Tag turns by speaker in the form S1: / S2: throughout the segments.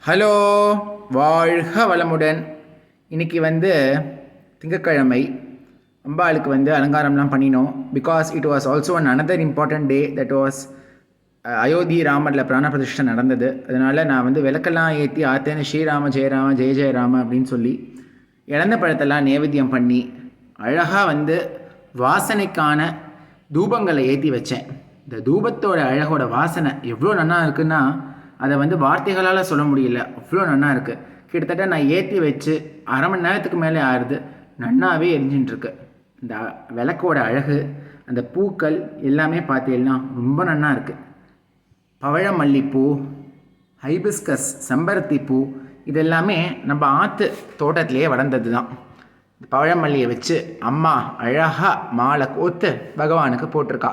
S1: Hello, வாழ்க வளமுடன். இன்றைக்கி திங்கட்கிழமை. அம்பாளுக்கு அலங்காரம்லாம் பண்ணினோம். Because it was also another important day. That was Ayodhya ராமரில் பிராண பிரதிஷ்டை நடந்தது. அதனால் நான் விளக்கெல்லாம் ஏற்றி ஆத்தேன்னு ஸ்ரீராம ஜெயராம ஜெய ஜெயராம அப்படின்னு சொல்லி இழந்த பழத்தெல்லாம் நேவேத்தியம் பண்ணி அழகாக வாசனைக்கான தூபங்களை ஏற்றி வச்சேன். இந்த தூபத்தோட அழகோட வாசனை எவ்வளோ நல்லா இருக்குன்னா அதை வார்த்தைகளால் சொல்ல முடியல. அவ்வளோ நல்லா இருக்குது. கிட்டத்தட்ட நான் ஏற்றி வச்சு அரை மணி நேரத்துக்கு மேலே ஆறுது. நன்னாவே எரிஞ்சின்ட்டுருக்கு. இந்த விளக்கோட அழகு, அந்த பூக்கள் எல்லாமே பார்த்தீங்கன்னா ரொம்ப நல்லா இருக்குது. பவழமல்லிப்பூ, ஹைபிஸ்கஸ், செம்பருத்தி பூ இதெல்லாமே நம்ம ஆற்று தோட்டத்திலேயே வளர்ந்தது தான். பவழமல்லியை வச்சு அம்மா அழகாக மாலை கோத்து பகவானுக்கு போட்டிருக்கா.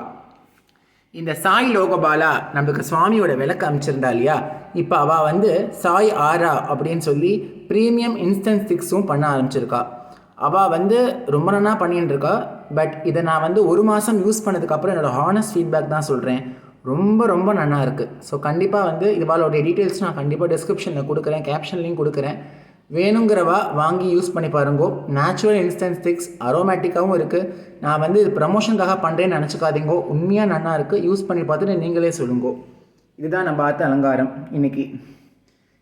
S1: இந்த சாய் லோகபாலா நம்மளுக்கு சுவாமியோட விளக்கு அமைச்சிருந்தா இல்லையா, இப்போ அவள் சாய் ஆரா அப்படின்னு சொல்லி ப்ரீமியம் இன்ஸ்டன்ட் ஸ்டிக்ஸும் பண்ண ஆரம்பிச்சிருக்கா. அவள் ரொம்ப நல்லா பண்ணிட்டு இருக்கா. பட் இதை நான் ஒரு மாதம் யூஸ் பண்ணதுக்கப்புறம் என்னோடய ஹானஸ்ட் ஃபீட்பேக் தான் சொல்கிறேன். ரொம்ப ரொம்ப நல்லா இருக்குது. ஸோ கண்டிப்பாக இவாளோடைய டீட்டெயில்ஸ் நான் கண்டிப்பாக டிஸ்கிரிப்ஷனில் கொடுக்குறேன், கேப்ஷன்லேயும் கொடுக்குறேன். வேணுங்கிறவா வாங்கி யூஸ் பண்ணி பாருங்கோ. நேச்சுரல் இன்ஸ்டன்ட் ஸ்டிக்ஸ், அரோமேட்டிக்காகவும் இருக்குது. நான் இது ப்ரமோஷனுக்காக பண்ணுறேன்னு நினச்சிக்காதீங்கோ. உண்மையாக நல்லா இருக்குது. யூஸ் பண்ணி பார்த்துட்டு நீங்களே சொல்லுங்கோ. இதுதான் நம்ம பார்த்த அலங்காரம் இன்றைக்கி.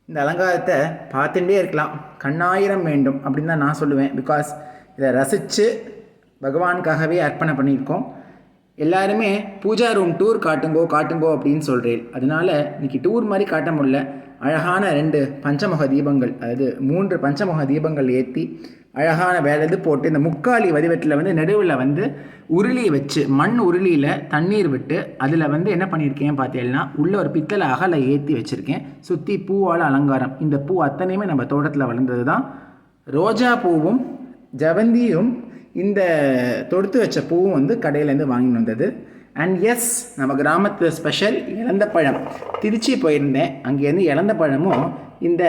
S1: இந்த அலங்காரத்தை பார்த்துட்டே இருக்கலாம். கண்ணாயிரம் வேண்டும் அப்படின்னு தான் நான் சொல்லுவேன். பிகாஸ் இதை ரசித்து பகவானுக்காகவே அர்ப்பணை பண்ணியிருக்கோம். எல்லாருமே பூஜா ரூம் டூர் காட்டுங்கோ அப்படின்னு சொல்கிறேன். அதனால் இன்றைக்கி டூர் மாதிரி காட்ட முடியல. அழகான 2 பஞ்சமுக தீபங்கள், அதாவது 3 பஞ்சமுக தீபங்கள் ஏற்றி அழகான வேலை போட்டு இந்த முக்காலி வடிவத்தில் நடுவில் உருளியை வச்சு மண் உருளியில் தண்ணீர் விட்டு அதில் என்ன பண்ணியிருக்கேன் பார்த்தீங்கன்னா உள்ள ஒரு பித்தளை அகலை ஏற்றி வச்சுருக்கேன். சுற்றி பூவால் அலங்காரம். இந்த பூ அத்தனையுமே நம்ம தோட்டத்தில் வளர்ந்தது தான். ரோஜா பூவும் ஜவந்தியும் இந்த தொடுத்து வச்ச பூவும் கடையிலேருந்து வாங்கிட்டு வந்தது. அண்ட் எஸ், நம்ம கிராமத்து ஸ்பெஷல் இலந்த பழம். திருச்சி போயிருந்தேன். அங்கேருந்து இலந்த பழமும் இந்த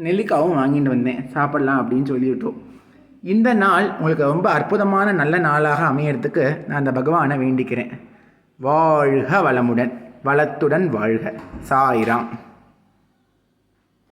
S1: நெல்லிக்காவும் வாங்கிட்டு வந்தேன். சாப்பிட்லாம் அப்படின்னு சொல்லிவிட்டோம். இந்த நாள் உங்களுக்கு ரொம்ப அற்புதமான நல்ல நாளாக அமையறதுக்கு நான் அந்த பகவானை வேண்டிக்கிறேன். வாழ்க வளமுடன், வளத்துடன் வாழ்க. சாய்ராம்.